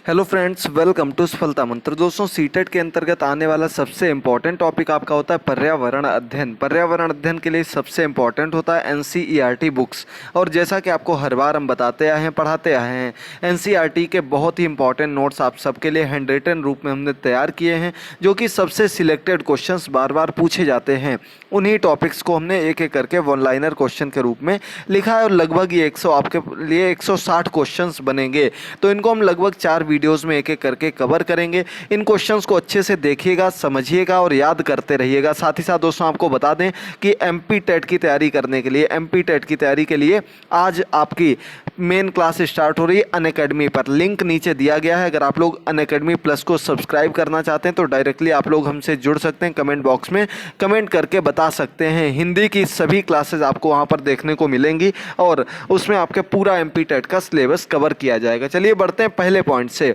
Hello friends, welcome to सफलता मंत्र। दोस्तों, सीटेट के अंतर्गत आने वाला सबसे इम्पॉर्टेंट टॉपिक आपका होता है पर्यावरण अध्ययन। पर्यावरण अध्ययन के लिए सबसे इम्पॉर्टेंट होता है एनसीईआरटी बुक्स। और जैसा कि आपको हर बार हम बताते आए हैं, पढ़ाते आए हैं, एनसीईआरटी के बहुत ही इंपॉर्टेंट नोट्स आप सबके लिए हैंड रिटन रूप में हमने तैयार किए हैं, जो कि सबसे सिलेक्टेड क्वेश्चंस बार बार पूछे जाते हैं। उन्हीं टॉपिक्स को हमने एक एक करके वन लाइनर क्वेश्चन के रूप में लिखा है और लगभग ये 100 आपके लिए 160 क्वेश्चंस बनेंगे। तो इनको हम लगभग 4 वीडियोस में एक एक करके कवर करेंगे। इन क्वेश्चंस को अच्छे से देखिएगा, समझिएगा और याद करते रहिएगा। साथ ही साथ दोस्तों आपको बता दें कि एमपी टेट की तैयारी करने के लिए, एमपी टेट की तैयारी के लिए आज आपकी मेन क्लास स्टार्ट हो रही है अनअकैडमी पर। लिंक नीचे दिया गया है। अगर आप लोग अनअकैडमी प्लस को सब्सक्राइब करना चाहते हैं तो डायरेक्टली आप लोग हमसे जुड़ सकते हैं। कमेंट बॉक्स में कमेंट करके बता सकते हैं। हिंदी की सभी क्लासेस आपको वहां पर देखने को मिलेंगी और उसमें आपके पूरा एमपी टेट का सिलेबस कवर किया जाएगा। चलिए बढ़ते हैं पहले पॉइंट से।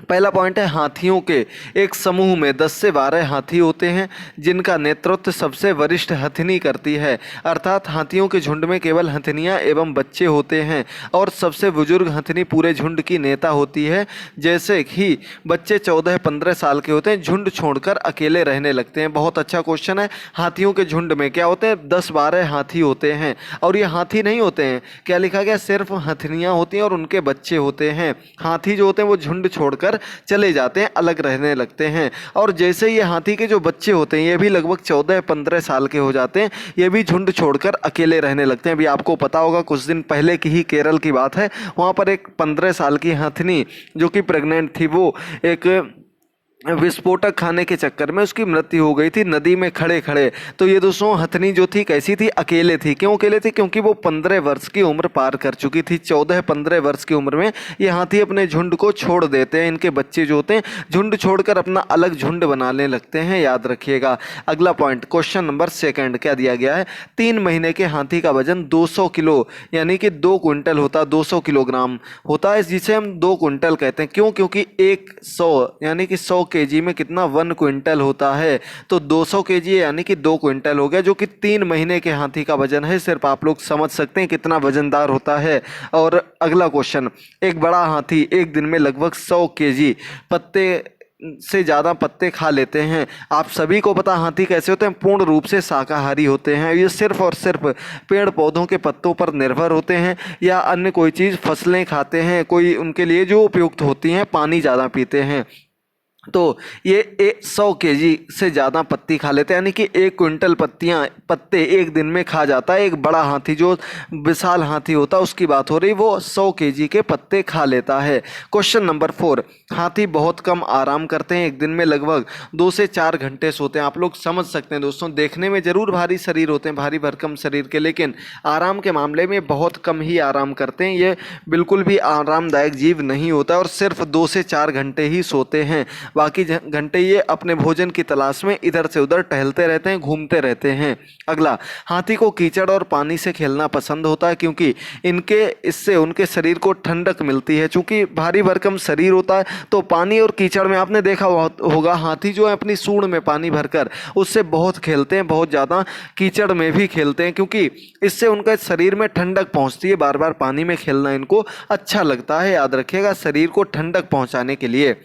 पहला पॉइंट है हाथियों के एक समूह में 10 से 12 हाथी होते हैं, जिनका नेतृत्व सबसे वरिष्ठ हथिनी करती है। अर्थात हाथियों के झुंड में केवल हथिनियां एवं बच्चे होते हैं और सबसे बुजुर्ग हथिनी पूरे झुंड की नेता होती है। जैसे ही बच्चे 14-15 साल के होते हैं, झुंड छोड़कर अकेले रहने लगते हैं। बहुत अच्छा क्वेश्चन है। हाथियों के झुंड में क्या होते हैं? 10-12 हाथी होते हैं। और ये हाथी नहीं होते हैं, क्या लिखा गया? सिर्फ हथिनियां होती हैं और उनके बच्चे होते हैं। हाथी जो होते हैं वो झुंड छोड़कर चले जाते हैं, अलग रहने लगते हैं। और जैसे ये हाथी के जो बच्चे होते हैं, ये भी लगभग 14-15 साल के हो जाते हैं, ये भी झुंड छोड़कर अकेले रहने लगते हैं। अभी आपको पता होगा, कुछ दिन पहले की ही केरल की बात है, वहाँ पर एक 15 साल की हथिनी जो कि प्रेग्नेंट थी, वो एक विस्फोटक खाने के चक्कर में उसकी मृत्यु हो गई थी नदी में खड़े खड़े। तो ये दोस्तों हथनी जो थी कैसी थी? अकेले थी। क्यों अकेले थी? क्योंकि वो 15 वर्ष की उम्र पार कर चुकी थी। 14-15 वर्ष की उम्र में ये हाथी अपने झुंड को छोड़ देते हैं। इनके बच्चे जो होते हैं झुंड छोड़कर अपना अलग झुंड बनाने लगते हैं, याद रखिएगा। अगला पॉइंट, क्वेश्चन नंबर 2 क्या दिया गया है? 3 महीने के हाथी का वजन 200 किलो यानी कि 2 क्विंटल होता है, 200 किलोग्राम होता है, जिसे हम 2 क्विंटल कहते हैं। क्यों? क्योंकि 100 यानी कि 100 केजी में कितना? 1 क्विंटल होता है। तो 200 केजी यानी कि 2 क्विंटल हो गया, जो कि 3 महीने के हाथी का वजन है। सिर्फ आप लोग समझ सकते हैं कितना वजनदार होता है। और अगला क्वेश्चन, एक बड़ा हाथी एक दिन में लगभग 100 केजी पत्ते से ज़्यादा पत्ते खा लेते हैं। आप सभी को पता हाथी कैसे होते हैं? पूर्ण रूप से शाकाहारी होते हैं। ये सिर्फ और सिर्फ पेड़ पौधों के पत्तों पर निर्भर होते हैं या अन्य कोई चीज़ फसलें खाते हैं, कोई उनके लिए जो उपयुक्त होती हैं। पानी ज़्यादा पीते हैं। तो ये 100 केजी से ज़्यादा पत्ती खा लेते हैं, यानी कि 1 क्विंटल पत्ते एक दिन में खा जाता है। एक बड़ा हाथी जो विशाल हाथी होता है उसकी बात हो रही, वो 100 केजी के पत्ते खा लेता है। क्वेश्चन नंबर 4, हाथी बहुत कम आराम करते हैं। एक दिन में लगभग 2 से 4 घंटे सोते हैं। आप लोग समझ सकते हैं दोस्तों, देखने में ज़रूर भारी शरीर होते हैं, भारी भरकम शरीर के, लेकिन आराम के मामले में बहुत कम ही आराम करते हैं। ये बिल्कुल भी आरामदायक जीव नहीं होता और सिर्फ 2 से 4 घंटे ही सोते हैं। बाकी घंटे ये अपने भोजन की तलाश में इधर से उधर टहलते रहते हैं, घूमते रहते हैं। अगला, हाथी को कीचड़ और पानी से खेलना पसंद होता है, क्योंकि इससे उनके शरीर को ठंडक मिलती है। चूंकि भारी भरकम शरीर होता है तो पानी और कीचड़ में आपने देखा होगा, हाथी जो है अपनी सूंड में पानी भरकर उससे बहुत खेलते हैं, बहुत ज़्यादा कीचड़ में भी खेलते हैं, क्योंकि इससे उनका शरीर में ठंडक पहुँचती है। बार बार पानी में खेलना इनको अच्छा लगता है, याद रखिएगा, शरीर को ठंडक पहुँचाने के लिए।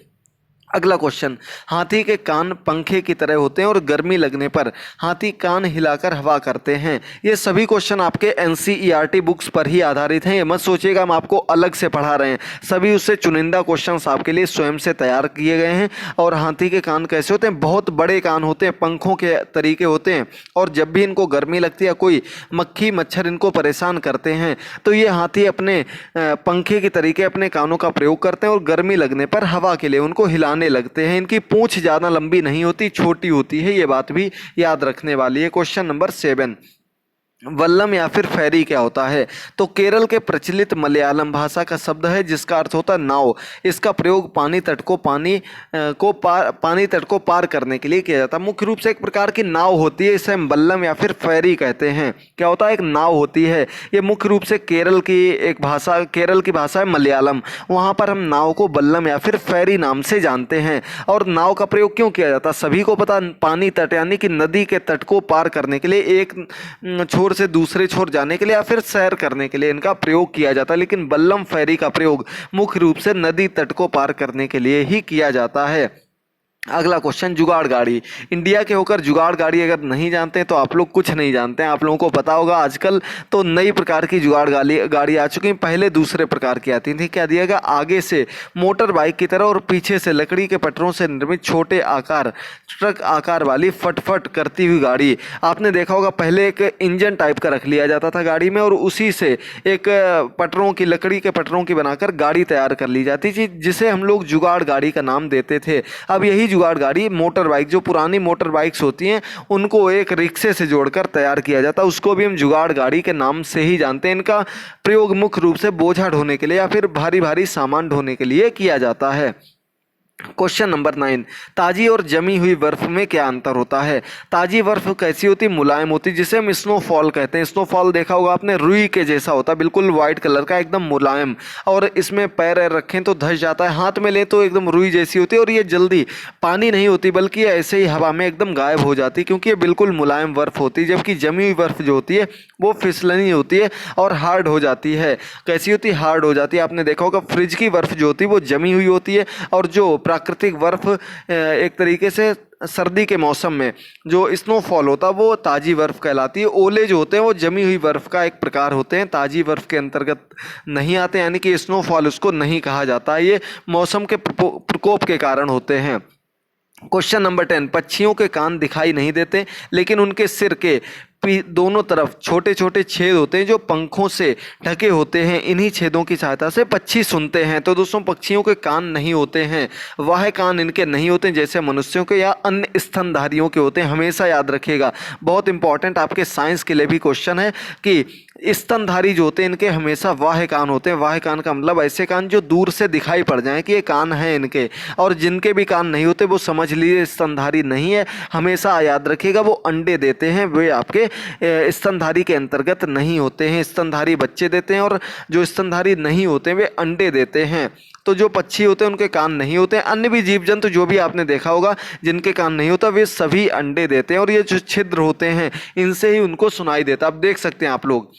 अगला क्वेश्चन, हाथी के कान पंखे की तरह होते हैं और गर्मी लगने पर हाथी कान हिलाकर हवा करते हैं। ये सभी क्वेश्चन आपके एनसीईआरटी बुक्स पर ही आधारित हैं। ये मत सोचिएगा हम आपको अलग से पढ़ा रहे हैं। सभी उससे चुनिंदा क्वेश्चंस आपके लिए स्वयं से तैयार किए गए हैं। और हाथी के कान कैसे होते हैं? बहुत बड़े कान होते हैं, पंखों के तरीके होते हैं। और जब भी इनको गर्मी लगती है, कोई मक्खी मच्छर इनको परेशान करते हैं, तो ये हाथी अपने पंखे के तरीके अपने कानों का प्रयोग करते हैं और गर्मी लगने पर हवा के लिए उनको हिलाने लगते हैं। इनकी पूंछ ज्यादा लंबी नहीं होती, छोटी होती है। ये बात भी याद रखने वाली है। क्वेश्चन नंबर 7, वल्लम या फिर फेरी क्या होता है? तो केरल के प्रचलित मलयालम भाषा का शब्द है जिसका अर्थ होता है नाव। इसका प्रयोग पानी तट को पार करने के लिए किया जाता है। मुख्य रूप से एक प्रकार की नाव होती है, इसे हम वल्लम या फिर फेरी कहते हैं। क्या होता है? एक नाव होती है। ये मुख्य रूप से केरल की भाषा है मलयालम, वहाँ पर हम नाव को वल्लम या फिर फेरी नाम से जानते हैं। और नाव का प्रयोग क्यों किया जाता है? सभी को पता, पानी तट यानी कि नदी के तट को पार करने के लिए एक छोर छोर से दूसरे छोर जाने के लिए या फिर सैर करने के लिए इनका प्रयोग किया जाता है, लेकिन बल्लम फेरी का प्रयोग मुख्य रूप से नदी तट को पार करने के लिए ही किया जाता है। अगला क्वेश्चन, जुगाड़ गाड़ी। इंडिया के होकर जुगाड़ गाड़ी अगर नहीं जानते हैं तो आप लोग कुछ नहीं जानते हैं। आप लोगों को पता होगा आजकल तो नई प्रकार की जुगाड़ गाड़ी आ चुकी है, पहले दूसरे प्रकार की आती थी। क्या दिया गया, आगे से मोटर बाइक की तरह और पीछे से लकड़ी के पटरों से निर्मित छोटे आकार ट्रक आकार वाली फटफट करती हुई गाड़ी। आपने देखा होगा पहले एक इंजन टाइप का रख लिया जाता था गाड़ी में और उसी से एक पटरों की, लकड़ी के पटरों की बनाकर गाड़ी तैयार कर ली जाती थी, जिसे हम लोग जुगाड़ गाड़ी का नाम देते थे। अब यही जुगाड़ गाड़ी मोटर बाइक, जो पुरानी मोटर बाइक्स होती हैं उनको एक रिक्शे से जोड़कर तैयार किया जाता है, उसको भी हम जुगाड़ गाड़ी के नाम से ही जानते हैं। इनका प्रयोग मुख्य रूप से बोझा ढोने के लिए या फिर भारी भारी सामान ढोने के लिए किया जाता है। क्वेश्चन नंबर 9, ताजी और जमी हुई बर्फ में क्या अंतर होता है। ताजी बर्फ कैसी होती है, मुलायम होती, जिसे हम स्नोफॉल कहते हैं। स्नोफॉल देखा होगा आपने, रुई के जैसा होता है, बिल्कुल व्हाइट कलर का, एकदम मुलायम, और इसमें पैर रखें तो धंस जाता है, हाथ में लें तो एकदम रुई जैसी होती है और ये जल्दी पानी नहीं होती बल्कि ऐसे ही हवा में एकदम गायब हो जाती है, क्योंकि ये बिल्कुल मुलायम बर्फ होती है। जबकि जमी हुई बर्फ जो होती है वो फिसलनी होती है और हार्ड हो जाती है। कैसी होती है, हार्ड हो जाती है। आपने देखा होगा फ्रिज की बर्फ जो होती है वो जमी हुई होती है, और जो प्राकृतिक बर्फ एक तरीके से सर्दी के मौसम में जो स्नोफॉल होता है वो ताज़ी बर्फ़ कहलाती है। ओले जो होते हैं वो जमी हुई बर्फ़ का एक प्रकार होते हैं, ताज़ी बर्फ़ के अंतर्गत नहीं आते, यानी कि स्नोफॉल उसको नहीं कहा जाता। ये मौसम के प्रकोप के कारण होते हैं। क्वेश्चन नंबर 10, पक्षियों के कान दिखाई नहीं देते लेकिन उनके सिर के दोनों तरफ छोटे छोटे छेद होते हैं जो पंखों से ढके होते हैं। इन्हीं छेदों की सहायता से पक्षी सुनते हैं। तो दोस्तों, पक्षियों के कान नहीं होते हैं, वाह कान इनके नहीं होते हैं जैसे मनुष्यों के या अन्य स्तनधारियों के होते हैं। हमेशा याद रखिएगा, बहुत इंपॉर्टेंट आपके साइंस के लिए भी क्वेश्चन है कि स्तनधारी जो होते हैं इनके हमेशा वाह कान होते हैं। वाह कान का मतलब ऐसे कान जो दूर से दिखाई पड़ जाएं कि ये कान है इनके, और जिनके भी कान नहीं होते वो समझ लीजिए स्तनधारी नहीं है। हमेशा याद रखिएगा, वो अंडे देते हैं, वे आपके स्तनधारी के अंतर्गत नहीं होते हैं। स्तनधारी बच्चे देते हैं और जो स्तनधारी नहीं होते हैं वे अंडे देते हैं। तो जो पक्षी होते हैं उनके कान नहीं होते हैं। अन्य भी जीव जंतु जो भी आपने देखा होगा जिनके कान नहीं होता वे सभी अंडे देते हैं, और ये जो छिद्र होते हैं इनसे ही उनको सुनाई देता। अब देख सकते हैं आप लोग,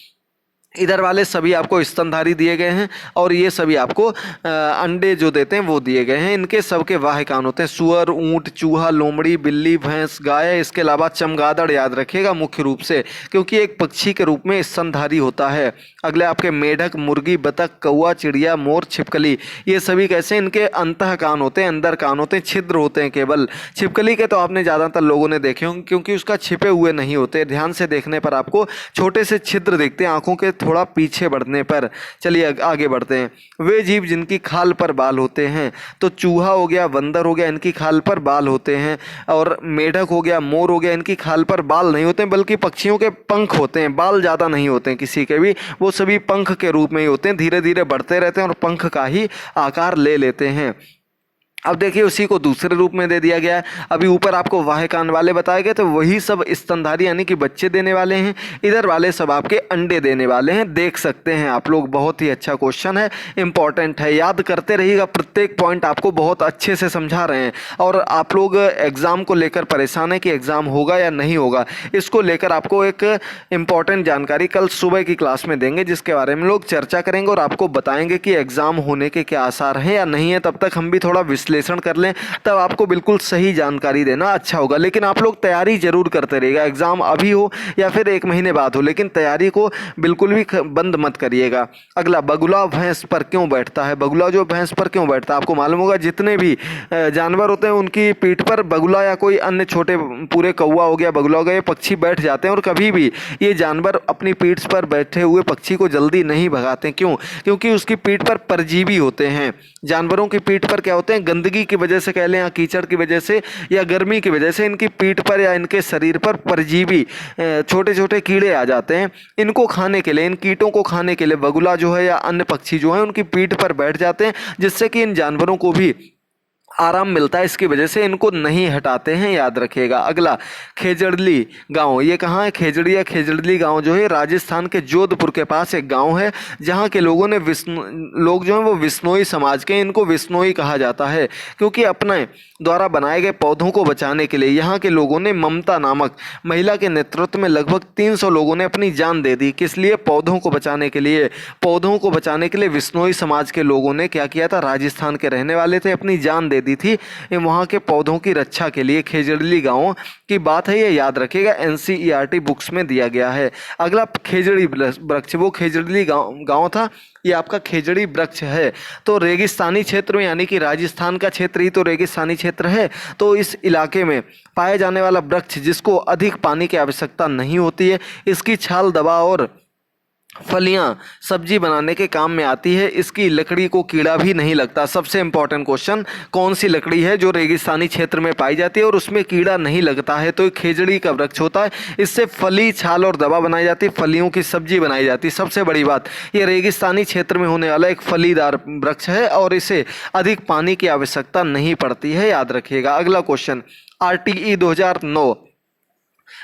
इधर वाले सभी आपको स्तनधारी दिए गए हैं और ये सभी आपको अंडे जो देते हैं वो दिए गए हैं। इनके सबके वाह कान होते हैं। सुअर, ऊंट, चूहा, लोमड़ी, बिल्ली, भैंस, गाय, इसके अलावा चमगादड़ याद रखिएगा मुख्य रूप से, क्योंकि एक पक्षी के रूप में स्तनधारी होता है। अगले आपके मेढक, मुर्गी, बतख, कौआ, चिड़िया, मोर, छिपकली, ये सभी कैसे, इनके अंतः कान होते हैं, अंदर कान होते हैं, छिद्र होते हैं केवल। छिपकली के तो आपने ज़्यादातर लोगों ने देखे होंगे क्योंकि उसका छिपे हुए नहीं होते। ध्यान से देखने पर आपको छोटे से छिद्र दिखते हैं आंखों के थोड़ा पीछे बढ़ने पर। चलिए आगे बढ़ते हैं। वे जीव जिनकी खाल पर बाल होते हैं, तो चूहा हो गया, बंदर हो गया, इनकी खाल पर बाल होते हैं, और मेढक हो गया, मोर हो गया, इनकी खाल पर बाल नहीं होते हैं, बल्कि पक्षियों के पंख होते हैं। बाल ज़्यादा नहीं होते हैं किसी के भी, वो सभी पंख के रूप में ही होते हैं, धीरे धीरे बढ़ते रहते हैं और पंख का ही आकार ले लेते हैं। अब देखिए उसी को दूसरे रूप में दे दिया गया है। अभी ऊपर आपको वाह कान वाले बताए गए तो वही सब स्तनधारी यानी कि बच्चे देने वाले हैं, इधर वाले सब आपके अंडे देने वाले हैं। देख सकते हैं आप लोग, बहुत ही अच्छा क्वेश्चन है, इंपॉर्टेंट है, याद करते रहिएगा। प्रत्येक पॉइंट आपको बहुत अच्छे से समझा रहे हैं। और आप लोग एग्ज़ाम को लेकर परेशान है कि एग्ज़ाम होगा या नहीं होगा, इसको लेकर आपको एक इम्पॉर्टेंट जानकारी कल सुबह की क्लास में देंगे, जिसके बारे में लोग चर्चा करेंगे और आपको बताएंगे कि एग्ज़ाम होने के क्या आसार हैं या नहीं है। तब तक हम भी थोड़ा विश्लेषण कर लें, तब आपको बिल्कुल सही जानकारी देना अच्छा होगा। लेकिन आप लोग तैयारी जरूर करते रहिएगा, एग्जाम अभी हो या फिर 1 महीने बाद हो, लेकिन तैयारी को बिल्कुल भी बंद मत करिएगा। अगला, बगुला भैंस पर क्यों बैठता है। बगुला जो भैंस पर क्यों बैठता है, आपको मालूम होगा जितने भी जानवर होते हैं उनकी पीठ पर बगुला या कोई अन्य छोटे, पूरे कौवा हो गया, बगुला हो गया, ये पक्षी बैठ जाते हैं। और कभी भी ये जानवर अपनी पीठ पर बैठे हुए पक्षी को जल्दी नहीं भगाते। क्यों? क्योंकि उसकी पीठ पर परजीवी होते हैं। जानवरों की पीठ पर क्या होते हैं, गंदगी की वजह से कह लें या कीचड़ की वजह से या गर्मी की वजह से इनकी पीठ पर या इनके शरीर पर परजीवी छोटे छोटे कीड़े आ जाते हैं। इनको खाने के लिए, इन कीटों को खाने के लिए बगुला जो है या अन्य पक्षी जो है उनकी पीठ पर बैठ जाते हैं, जिससे कि इन जानवरों को भी आराम मिलता है, इसकी वजह से इनको नहीं हटाते हैं, याद रखिएगा। अगला खेजड़ली गांव, ये कहाँ है? खेजड़ी या खेजड़ली गांव जो है राजस्थान के जोधपुर के पास एक गांव है, जहां के लोगों ने लोग जो हैं वो विश्नोई समाज के, इनको विश्नोई कहा जाता है क्योंकि अपने द्वारा बनाए गए पौधों को बचाने के लिए यहाँ के लोगों ने ममता नामक महिला के नेतृत्व में लगभग 300 लोगों ने अपनी जान दे दी। किस लिए? पौधों को बचाने के लिए। पौधों को बचाने के लिए विश्नोई समाज के लोगों ने क्या किया था? राजस्थान के रहने वाले थे, अपनी जान दे दी थी वहाँ के पौधों की रक्षा के लिए। खेजड़ली गाँव की बात है, ये याद रखिएगा, NCERT बुक्स में दिया गया है। अगला खेजड़ी वृक्ष, वो खेजड़ली गाँव था, ये आपका खेजड़ी वृक्ष है। तो रेगिस्तानी क्षेत्र में, यानी कि राजस्थान का क्षेत्र ही तो रेगिस्तानी क्षेत्र है, तो इस इलाके में पाए जाने वाला वृक्ष जिसको अधिक पानी की आवश्यकता नहीं होती है, इसकी छाल, दवा और फलियां सब्जी बनाने के काम में आती है, इसकी लकड़ी को कीड़ा भी नहीं लगता। सबसे इंपॉर्टेंट क्वेश्चन, कौन सी लकड़ी है जो रेगिस्तानी क्षेत्र में पाई जाती है और उसमें कीड़ा नहीं लगता है? तो खेजड़ी का वृक्ष होता है, इससे फली, छाल और दवा बनाई जाती है, फलियों की सब्जी बनाई जाती है। सबसे बड़ी बात, ये रेगिस्तानी क्षेत्र में होने वाला एक फलीदार वृक्ष है और इसे अधिक पानी की आवश्यकता नहीं पड़ती है, याद रखिएगा। अगला question, RTE 2009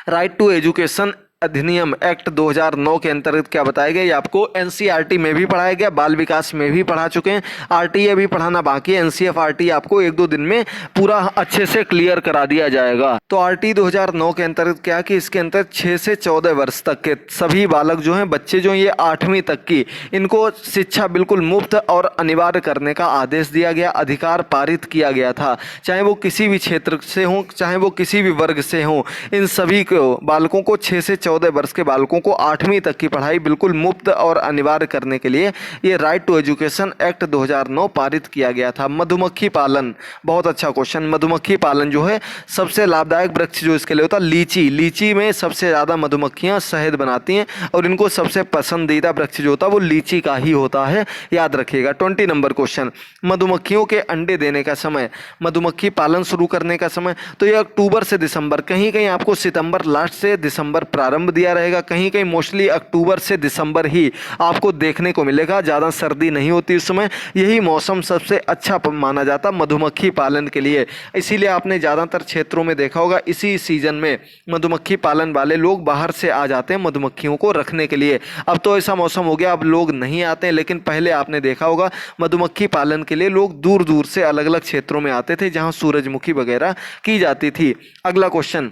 right to education अधिनियम एक्ट 2009 के अंतर्गत क्या बताया गया? ये आपको NCERT में भी पढ़ाया गया, बाल विकास में भी पढ़ा चुके हैं, RTA भी पढ़ाना बाकी है। NCFRT आपको 1-2 दिन में पूरा अच्छे से क्लियर करा दिया जाएगा। तो RT 2009 के अंतर्गत क्या कि इसके अंतर्गत 6 से 14 वर्ष तक के सभी बालक जो हैं, बच्चे जो ये 8वीं तक की, इनको शिक्षा बिल्कुल मुफ्त और अनिवार्य करने का आदेश दिया गया, अधिकार पारित किया गया था। चाहे वो किसी भी क्षेत्र से हों, चाहे वो किसी भी वर्ग से हों, इन सभी को बालकों को 6 से 14 वर्ष के बालकों को 8वीं तक की पढ़ाई बिल्कुल मुफ्त और अनिवार्य करने के लिए ये राइट टू एजुकेशन एक्ट 2009 पारित किया गया था। मधुमक्खी पालन, बहुत अच्छा क्वेश्चन। मधुमक्खी पालन जो है सबसे लाभदायक वृक्ष जो इसके लिए होता है लीची। लीची में सबसे ज़्यादा मधुमक्खियाँ शहद बनाती हैं और इनको सबसे पसंदीदा वृक्ष जो होता है वो लीची का ही होता है, याद रखिएगा। 20 नंबर क्वेश्चन, मधुमक्खियों के अंडे देने का समय, मधुमक्खी पालन शुरू करने का समय, तो ये अक्टूबर से दिसंबर, कहीं कहीं आपको सितंबर लास्ट से दिसंबर प्रारंभ दिया रहेगा, कहीं कहीं मोस्टली अक्टूबर से दिसंबर ही आपको देखने को मिलेगा। ज़्यादा सर्दी नहीं होती उस समय, यही मौसम सबसे अच्छा माना जाता मधुमक्खी पालन के लिए। इसीलिए आपने ज़्यादातर क्षेत्रों में देखा होगा इसी सीजन में मधुमक्खी पालन वाले लोग बाहर से आ जाते हैं मधुमक्खियों को रखने के लिए। अब तो ऐसा मौसम हो गया, अब लोग नहीं आते हैं, लेकिन पहले आपने देखा होगा मधुमक्खी पालन के लिए लोग दूर दूर से अलग अलग क्षेत्रों में आते थे जहाँ सूरजमुखी वगैरह की जाती थी। अगला क्वेश्चन,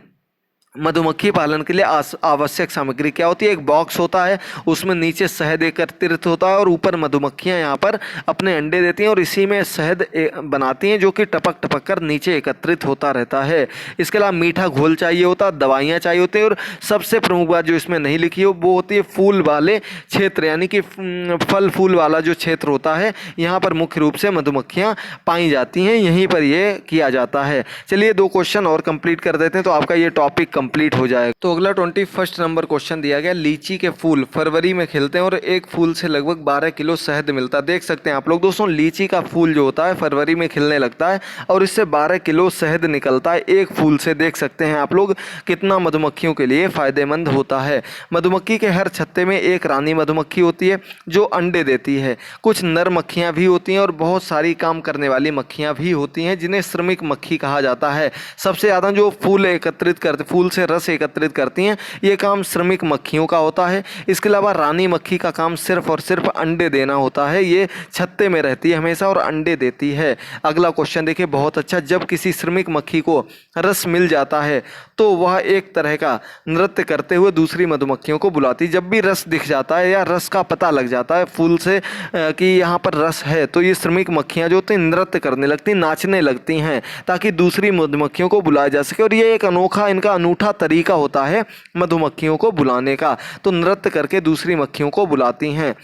मधुमक्खी पालन के लिए आवश्यक सामग्री क्या होती है? एक बॉक्स होता है, उसमें नीचे शहद एकत्रित होता है और ऊपर मधुमक्खियां यहाँ पर अपने अंडे देती हैं और इसी में शहद बनाती हैं जो कि टपक टपक कर नीचे एकत्रित होता रहता है। इसके अलावा मीठा घोल चाहिए होता, दवाइयाँ चाहिए होती है और सबसे प्रमुख बात जो इसमें नहीं लिखी हो वो होती है फूल वाले क्षेत्र, यानी कि फल फूल वाला जो क्षेत्र होता है, यहाँ पर मुख्य रूप से मधुमक्खियाँ पाई जाती हैं, यहीं पर ये किया जाता है। चलिए 2 क्वेश्चन और कंप्लीट कर देते हैं तो आपका ये टॉपिक कंप्लीट हो जाएगा। तो अगला 21 नंबर क्वेश्चन दिया गया, लीची के फूल फरवरी में खिलते हैं और एक फूल से लगभग 12 किलो शहद मिलता है। देख सकते हैं आप लोग दोस्तों, लीची का फूल जो होता है फरवरी में खिलने लगता है और इससे 12 किलो शहद निकलता है एक फूल से। देख सकते हैं आप लोग कितना मधुमक्खियों के लिए फायदेमंद होता है। मधुमक्खी के हर छत्ते में एक रानी मधुमक्खी होती है जो अंडे देती है। कुछ नर मक्खियाँ भी होती हैं और बहुत सारी काम करने वाली मक्खियाँ भी होती हैं जिन्हें श्रमिक मक्खी कहा जाता है। सबसे ज़्यादा जो फूल एकत्रित करते, फूल से रस एकत्रित करती हैं, ये काम श्रमिक मक्खियों का होता है। इसके अलावा रानी मक्खी का काम सिर्फ और सिर्फ अंडे देना होता है। ये छत्ते में रहती है हमेशा और अंडे देती है। अगला क्वेश्चन देखिए, बहुत अच्छा, जब किसी श्रमिक मक्खी को रस मिल जाता है तो वह एक तरह का नृत्य करते हुए दूसरी मधुमक्खियों को बुलाती है। जब भी रस दिख जाता है या रस का पता लग जाता है फूल से कि यहाँ पर रस है, तो ये श्रमिक मक्खियाँ जो होती हैं नृत्य करने लगती, नाचने लगती हैं ताकि दूसरी मधुमक्खियों को बुलाया जा सके। और ये एक अनोखा, इनका अनूठा तरीका होता है मधुमक्खियों को बुलाने का, तो नृत्य करके दूसरी मक्खियों को बुलाती हैं।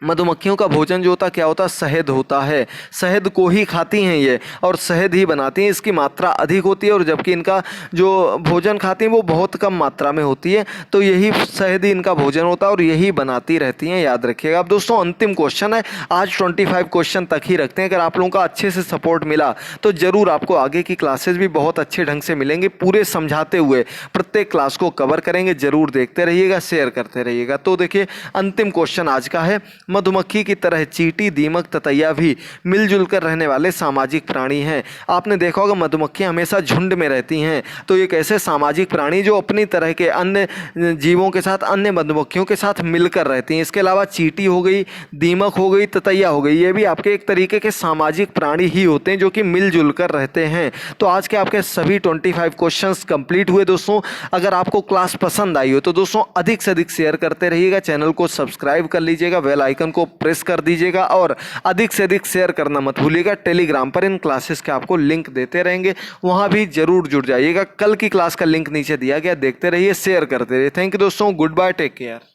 मधुमक्खियों का भोजन जो होता है क्या होता है? शहद होता है। शहद को ही खाती हैं ये और शहद ही बनाती हैं। इसकी मात्रा अधिक होती है और जबकि इनका जो भोजन खाती हैं वो बहुत कम मात्रा में होती है, तो यही शहद ही इनका भोजन होता है और यही बनाती रहती हैं, याद रखिएगा। अब दोस्तों अंतिम क्वेश्चन है, आज 25 क्वेश्चन तक ही रखते हैं। अगर आप लोगों का अच्छे से सपोर्ट मिला तो ज़रूर आपको आगे की क्लासेज भी बहुत अच्छे ढंग से मिलेंगे, पूरे समझाते हुए प्रत्येक क्लास को कवर करेंगे। ज़रूर देखते रहिएगा, शेयर करते रहिएगा। तो देखिए अंतिम क्वेश्चन आज का है, मधुमक्खी की तरह चींटी, दीमक, ततैया भी मिलजुल कर रहने वाले सामाजिक प्राणी हैं। आपने देखा होगा मधुमक्खियाँ हमेशा झुंड में रहती हैं, तो एक ऐसे सामाजिक प्राणी जो अपनी तरह के अन्य जीवों के साथ, अन्य मधुमक्खियों के साथ मिलकर रहती हैं। इसके अलावा चींटी हो गई, दीमक हो गई, ततैया हो गई, ये भी आपके एक तरीके के सामाजिक प्राणी ही होते हैं जो कि मिलजुल कर रहते हैं। तो आज के आपके सभी 25 क्वेश्चंस कंप्लीट हुए दोस्तों। अगर आपको क्लास पसंद आई हो तो दोस्तों अधिक से अधिक शेयर करते रहिएगा, चैनल को सब्सक्राइब कर लीजिएगा, बेल आइकन को प्रेस कर दीजिएगा और अधिक से अधिक शेयर करना मत भूलिएगा। टेलीग्राम पर इन क्लासेस के आपको लिंक देते रहेंगे, वहाँ भी जरूर जुड़ जाइएगा। कल की क्लास का लिंक नीचे दिया गया, देखते रहिए, शेयर करते रहिए। थैंक यू दोस्तों, गुड बाय, टेक केयर।